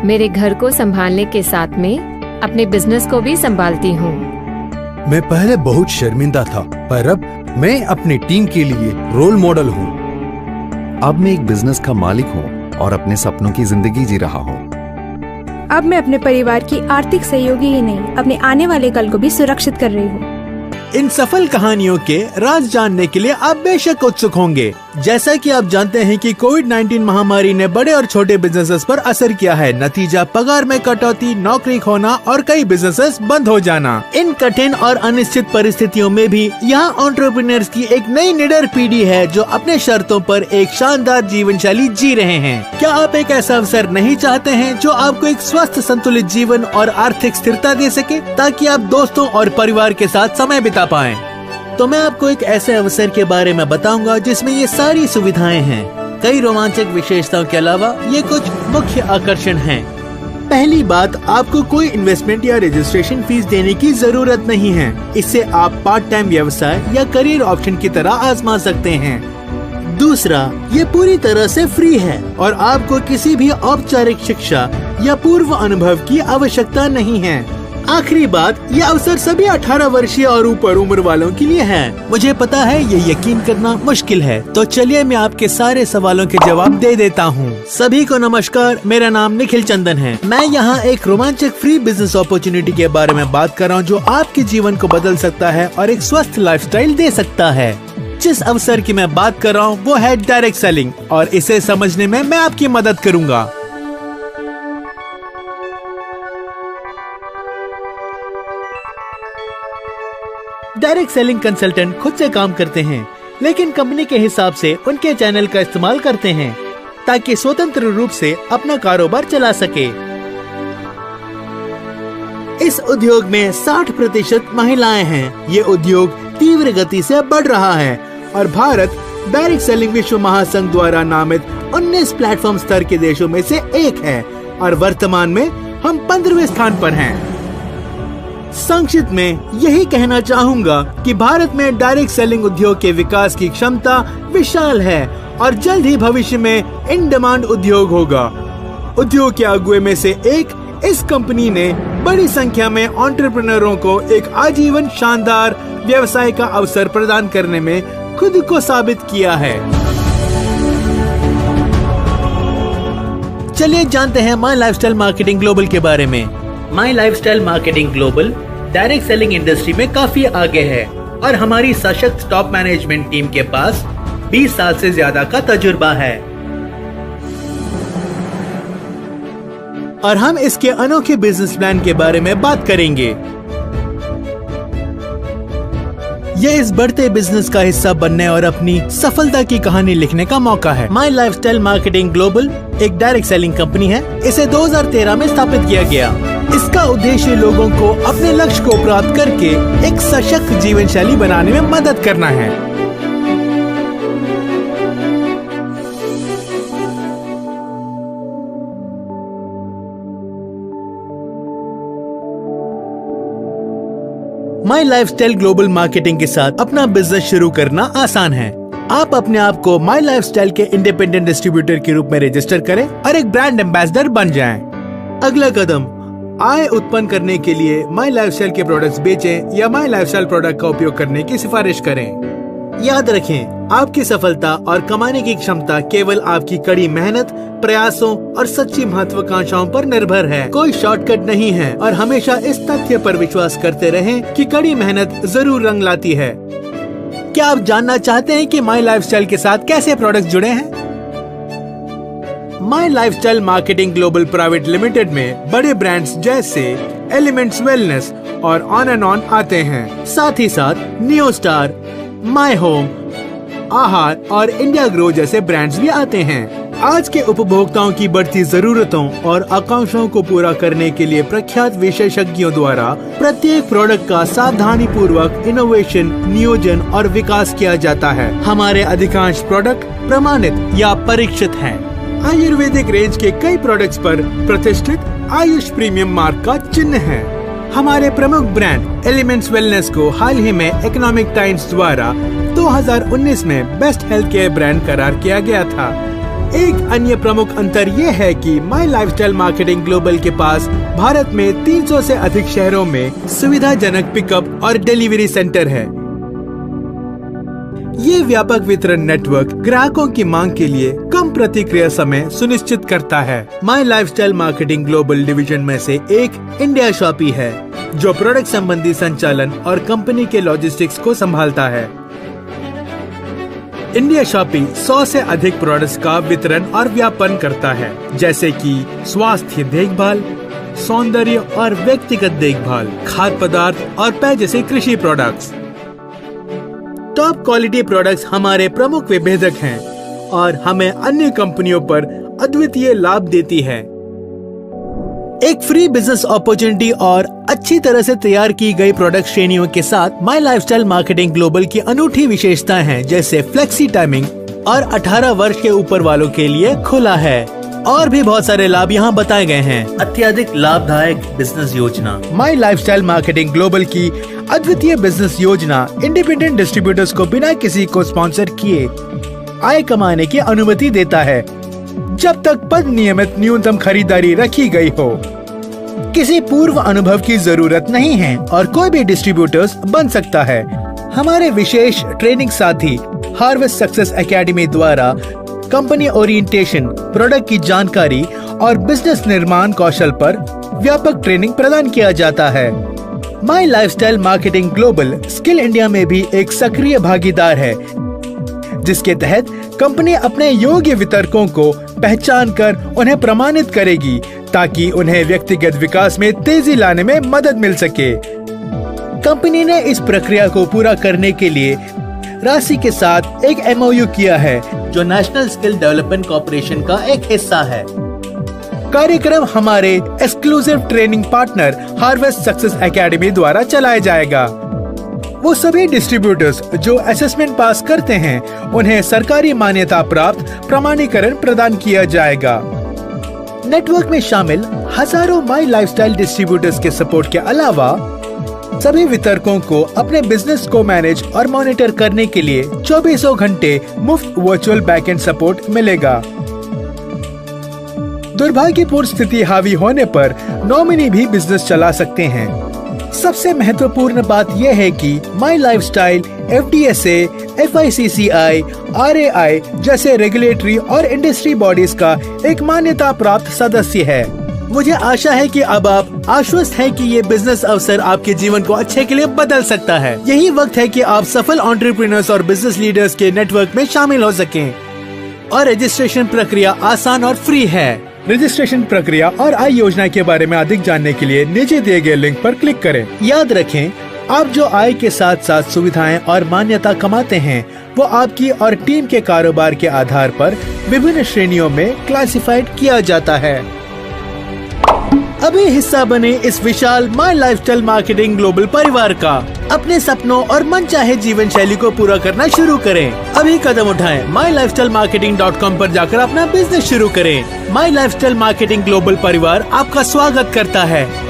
मेरे घर को संभालने के साथ में अपने बिजनेस को भी संभालती हूँ। मैं पहले बहुत शर्मिंदा था, पर अब मैं अपनी टीम के लिए रोल मॉडल हूँ। अब मैं एक बिजनेस का मालिक हूँ और अपने सपनों की जिंदगी जी रहा हूँ। अब मैं अपने परिवार की आर्थिक सहयोगी ही नहीं, अपने आने वाले कल को भी सुरक्षित कर रही हूँ। इन सफल कहानियों के राज जानने के लिए आप बेशक उत्सुक होंगे। जैसा कि आप जानते हैं कि कोविड-19 महामारी ने बड़े और छोटे बिजनेसेस पर असर किया है। नतीजा पगार में कटौती, नौकरी खोना और कई बिजनेसेस बंद हो जाना। इन कठिन और अनिश्चित परिस्थितियों में भी यहाँ एंटरप्रेन्योर्स की एक नई निडर पीढ़ी है जो अपने शर्तों पर एक शानदार जीवन शैली जी रहे हैं। क्या आप एक ऐसा अवसर नहीं चाहते हैं जो आपको एक स्वस्थ संतुलित जीवन और आर्थिक स्थिरता दे सके, ताकि आप दोस्तों और परिवार के साथ समय बिता पाएं? तो मैं आपको एक ऐसे अवसर के बारे में बताऊंगा जिसमें ये सारी सुविधाएं हैं। कई रोमांचक विशेषताओं के अलावा ये कुछ मुख्य आकर्षण हैं। पहली बात, आपको कोई इन्वेस्टमेंट या रजिस्ट्रेशन फीस देने की जरूरत नहीं है। इससे आप पार्ट टाइम व्यवसाय या करियर ऑप्शन की तरह आजमा सकते हैं। दूसरा, ये पूरी तरह से फ्री है और आपको किसी भी औपचारिक शिक्षा या पूर्व अनुभव की आवश्यकता नहीं है। आखिरी बात, ये अवसर सभी 18 वर्षीय और ऊपर उम्र वालों के लिए है। मुझे पता है ये यकीन करना मुश्किल है, तो चलिए मैं आपके सारे सवालों के जवाब दे देता हूँ। सभी को नमस्कार, मेरा नाम निखिल चंदन है। मैं यहाँ एक रोमांचक फ्री बिजनेस अपॉर्चुनिटी के बारे में बात कर रहा हूँ जो आपके जीवन को बदल सकता है और एक स्वस्थ लाइफस्टाइल दे सकता है। जिस अवसर की मैं बात कर रहा हूँ वो है डायरेक्ट सेलिंग, और इसे समझने में मैं आपकी मदद करूँगा। डायरेक्ट सेलिंग कंसल्टेंट खुद से काम करते हैं, लेकिन कंपनी के हिसाब से उनके चैनल का इस्तेमाल करते हैं ताकि स्वतंत्र रूप से अपना कारोबार चला सके। इस उद्योग में 60% महिलाएं हैं। ये उद्योग तीव्र गति से बढ़ रहा है और भारत डायरेक्ट सेलिंग विश्व महासंघ द्वारा नामित 19 प्लेटफॉर्म स्तर के देशों में से एक है और वर्तमान में हम 15वें स्थान पर हैं। संक्षिप्त में यही कहना चाहूँगा कि भारत में डायरेक्ट सेलिंग उद्योग के विकास की क्षमता विशाल है और जल्द ही भविष्य में इन डिमांड उद्योग होगा। उद्योग के अगुए में से एक इस कंपनी ने बड़ी संख्या में एंटरप्रेन्योरों को एक आजीवन शानदार व्यवसाय का अवसर प्रदान करने में खुद को साबित किया है। चलिए जानते हैं माई लाइफस्टाइल मार्केटिंग ग्लोबल के बारे में। My lifestyle marketing global direct selling industry में काफी आगे है और हमारी सशक्त टॉप मैनेजमेंट टीम के पास 20 साल से ज्यादा का तजुर्बा है और हम इसके अनोखे बिजनेस प्लान के बारे में बात करेंगे। यह इस बढ़ते बिजनेस का हिस्सा बनने और अपनी सफलता की कहानी लिखने का मौका है। माई लाइफस्टाइल मार्केटिंग ग्लोबल एक डायरेक्ट सेलिंग कंपनी है। इसे 2013 में स्थापित किया गया। इसका उद्देश्य लोगों को अपने लक्ष्य को प्राप्त करके एक सशक्त जीवन शैली बनाने में मदद करना है। माई लाइफस्टाइल ग्लोबल मार्केटिंग के साथ अपना बिजनेस शुरू करना आसान है। आप अपने आप को माई लाइफस्टाइल के इंडिपेंडेंट डिस्ट्रीब्यूटर के रूप में रजिस्टर करें और एक ब्रांड एम्बेसडर बन जाएं। अगला कदम, आय उत्पन्न करने के लिए माई लाइफस्टाइल के प्रोडक्ट्स बेचें या माई लाइफस्टाइल प्रोडक्ट का उपयोग करने की सिफारिश करें। याद रखें, आपकी सफलता और कमाने की क्षमता केवल आपकी कड़ी मेहनत, प्रयासों और सच्ची महत्वाकांक्षाओं पर निर्भर है। कोई शॉर्टकट नहीं है और हमेशा इस तथ्य पर विश्वास करते रहें कि कड़ी मेहनत जरूर रंग लाती है। क्या आप जानना चाहते हैं कि माई लाइफस्टाइल के साथ कैसे प्रोडक्ट्स जुड़े हैं? My lifestyle marketing global private limited में बड़े ब्रांड्स जैसे एलिमेंट्स वेलनेस और ऑन एंड ऑन आते हैं। साथ ही साथ नियो स्टार, माई होम, आहार और इंडिया ग्रो जैसे ब्रांड्स भी आते हैं। आज के उपभोक्ताओं की बढ़ती जरूरतों और आकांक्षाओं को पूरा करने के लिए प्रख्यात विशेषज्ञों द्वारा प्रत्येक प्रोडक्ट का सावधानी पूर्वक इनोवेशन, नियोजन और विकास किया जाता है। हमारे अधिकांश प्रोडक्ट प्रमाणित या परीक्षित हैं। आयुर्वेदिक रेंज के कई प्रोडक्ट्स पर प्रतिष्ठित आयुष प्रीमियम मार्क का चिन्ह है। हमारे प्रमुख ब्रांड एलिमेंट्स वेलनेस को हाल ही में इकोनॉमिक टाइम्स द्वारा 2019 में बेस्ट हेल्थ केयर ब्रांड करार किया गया था। एक अन्य प्रमुख अंतर ये है कि माई लाइफस्टाइल मार्केटिंग ग्लोबल के पास भारत में 300 से अधिक शहरों में सुविधाजनक पिकअप और डिलीवरी सेंटर है। ये व्यापक वितरण नेटवर्क ग्राहकों की मांग के लिए कम प्रतिक्रिया समय सुनिश्चित करता है। My lifestyle marketing global division में से एक इंडिया शॉपी है, जो प्रोडक्ट संबंधी संचालन और कंपनी के लॉजिस्टिक्स को संभालता है। इंडिया शॉपी 100 से अधिक प्रोडक्ट्स का वितरण और व्यापन करता है, जैसे कि स्वास्थ्य देखभाल, सौंदर्य और व्यक्तिगत देखभाल, खाद्य पदार्थ और पेय जैसे कृषि प्रोडक्ट्स। टॉप क्वालिटी प्रोडक्ट्स हमारे प्रमुख विभेदक हैं और हमें अन्य कंपनियों पर अद्वितीय लाभ देती है। एक फ्री बिजनेस अपॉर्चुनिटी और अच्छी तरह से तैयार की गई प्रोडक्ट श्रेणियों के साथ माई लाइफस्टाइल मार्केटिंग ग्लोबल की अनूठी विशेषताएं हैं, जैसे फ्लेक्सी टाइमिंग और 18 वर्ष के ऊपर वालों के लिए खुला है। और भी बहुत सारे लाभ यहाँ बताए गए हैं। अत्यधिक लाभदायक बिजनेस योजना। माई लाइफस्टाइल मार्केटिंग ग्लोबल की अद्वितीय बिजनेस योजना इंडिपेंडेंट डिस्ट्रीब्यूटर्स को बिना किसी को स्पॉन्सर किए आय कमाने की अनुमति देता है, जब तक पद नियमित न्यूनतम खरीदारी रखी गई हो। किसी पूर्व अनुभव की जरूरत नहीं है और कोई भी डिस्ट्रीब्यूटर्स बन सकता है। हमारे विशेष ट्रेनिंग साथी हार्वेस्ट सक्सेस एकेडमी द्वारा कंपनी ओरिएंटेशन, प्रोडक्ट की जानकारी और बिजनेस निर्माण कौशल पर व्यापक ट्रेनिंग प्रदान किया जाता है। My lifestyle marketing global skill India में भी एक सक्रिय भागीदार है, जिसके तहत कंपनी अपने योग्य वितरकों को पहचान कर उन्हें प्रमाणित करेगी, ताकि उन्हें व्यक्तिगत विकास में तेजी लाने में मदद मिल सके। कंपनी ने इस प्रक्रिया को पूरा करने के लिए राशि के साथ एक MOU किया है, जो नेशनल स्किल डेवलपमेंट कॉर्पोरेशन का एक हिस्सा है। कार्यक्रम हमारे exclusive training partner harvest success academy द्वारा चलाया जाएगा। वो सभी डिस्ट्रीब्यूटर्स जो असेसमेंट पास करते हैं, उन्हें सरकारी मान्यता प्राप्त प्रमाणीकरण प्रदान किया जाएगा। नेटवर्क में शामिल हजारों माई लाइफस्टाइल डिस्ट्रीब्यूटर्स के सपोर्ट के अलावा सभी वितरकों को अपने बिजनेस को मैनेज और मॉनिटर करने के लिए 24 घंटे मुफ्त वर्चुअल बैकएंड सपोर्ट मिलेगा। दुर्भाग्यपूर्ण स्थिति हावी होने पर नॉमिनी भी बिजनेस चला सकते हैं। सबसे महत्वपूर्ण बात यह है कि माई लाइफस्टाइल FDSA, FICCI, RAI जैसे रेगुलेटरी और इंडस्ट्री बॉडीज का एक मान्यता प्राप्त सदस्य है। मुझे आशा है कि अब आप आश्वस्त हैं कि ये बिजनेस अवसर आपके जीवन को अच्छे के लिए बदल सकता है। यही वक्त है कि आप सफल एंटरप्रेन्योर्स और बिजनेस लीडर्स के नेटवर्क में शामिल हो सकें। और रजिस्ट्रेशन प्रक्रिया आसान और फ्री है। रजिस्ट्रेशन प्रक्रिया और आय योजना के बारे में अधिक जानने के लिए नीचे दिए गए लिंक पर क्लिक करें। याद रखें, आप जो आय के साथ साथ सुविधाएं और मान्यता कमाते हैं, वो आपकी और टीम के कारोबार के आधार पर विभिन्न श्रेणियों में क्लासिफाइड किया जाता है। अभी हिस्सा बने इस विशाल माई लाइफस्टाइल मार्केटिंग ग्लोबल परिवार का। अपने सपनों और मनचाहे जीवन शैली को पूरा करना शुरू करें। अभी कदम उठाएं। mylifestylemarketing.com पर जाकर अपना बिजनेस शुरू करें। माई लाइफस्टाइल मार्केटिंग ग्लोबल परिवार आपका स्वागत करता है।